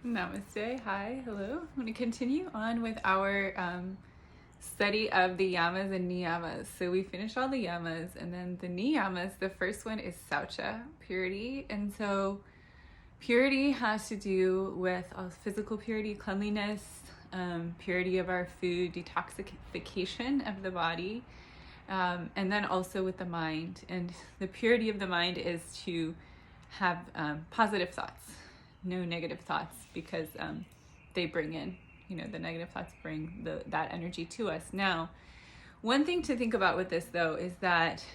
Namaste. Hi. Hello. I'm going to continue on with our study of the yamas and niyamas. So we finished all the yamas, and then the niyamas, the first one is sauca, purity. And so purity has to do with physical purity, cleanliness, purity of our food, detoxification of the body, and then also with the mind. And the purity of the mind is to have positive thoughts, no negative thoughts, because they bring in, the negative thoughts bring that energy to us. Now, one thing to think about with this though is that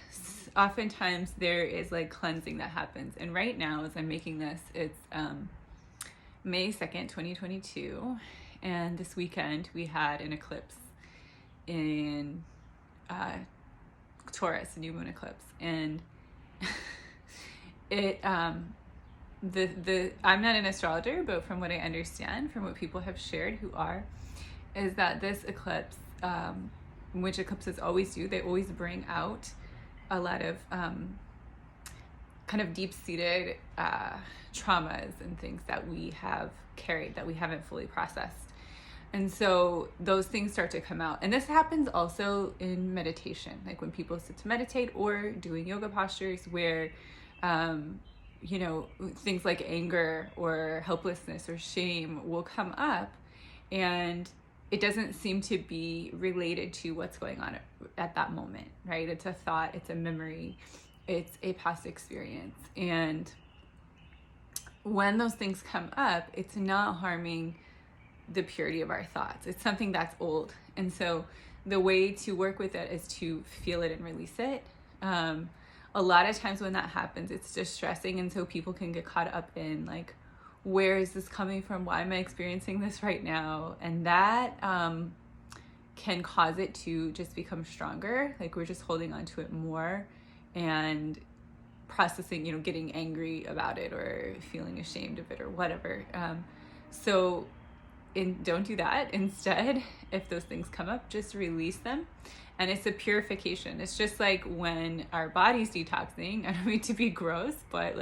oftentimes there is like cleansing that happens. And right now, as I'm making this, it's May 2nd, 2022. And this weekend we had an eclipse in Taurus, a new moon eclipse. And it I'm not an astrologer, but from what I understand, from what people have shared who are, is that this eclipse, which eclipses always do, they always bring out a lot of kind of deep-seated traumas and things that we have carried that we haven't fully processed. And so those things start to come out. And this happens also in meditation, like when people sit to meditate or doing yoga postures where things like anger or helplessness or shame will come up, and it doesn't seem to be related to what's going on at that moment, right? It's a thought, it's a memory, it's a past experience. And when those things come up, it's not harming the purity of our thoughts. It's something that's old. And so the way to work with it is to feel it and release it. A lot of times when that happens, it's distressing, and so people can get caught up in like, where is this coming from? Why am I experiencing this right now? And that can cause it to just become stronger. Like we're just holding on to it more and processing, getting angry about it or feeling ashamed of it or whatever. Don't do that. Instead, if those things come up, just release them. And it's a purification. It's just like when our body's detoxing. I don't mean to be gross, but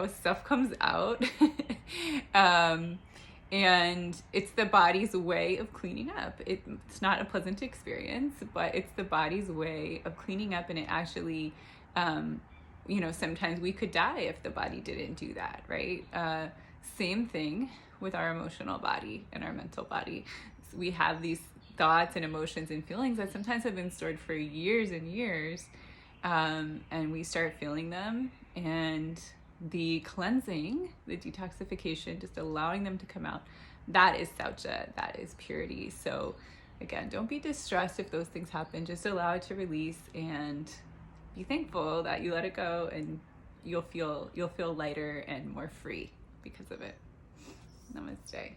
stuff comes out. And it's the body's way of cleaning up. It's not a pleasant experience, but it's the body's way of cleaning up. And it actually, sometimes we could die if the body didn't do that, right? Same thing with our emotional body and our mental body. So we have these thoughts and emotions and feelings that sometimes have been stored for years and years, and we start feeling them, and the cleansing, the detoxification, just allowing them to come out, that is sauca, that is purity. So again, don't be distressed if those things happen. Just allow it to release and be thankful that you let it go, and you'll feel lighter and more free because of it. Namaste.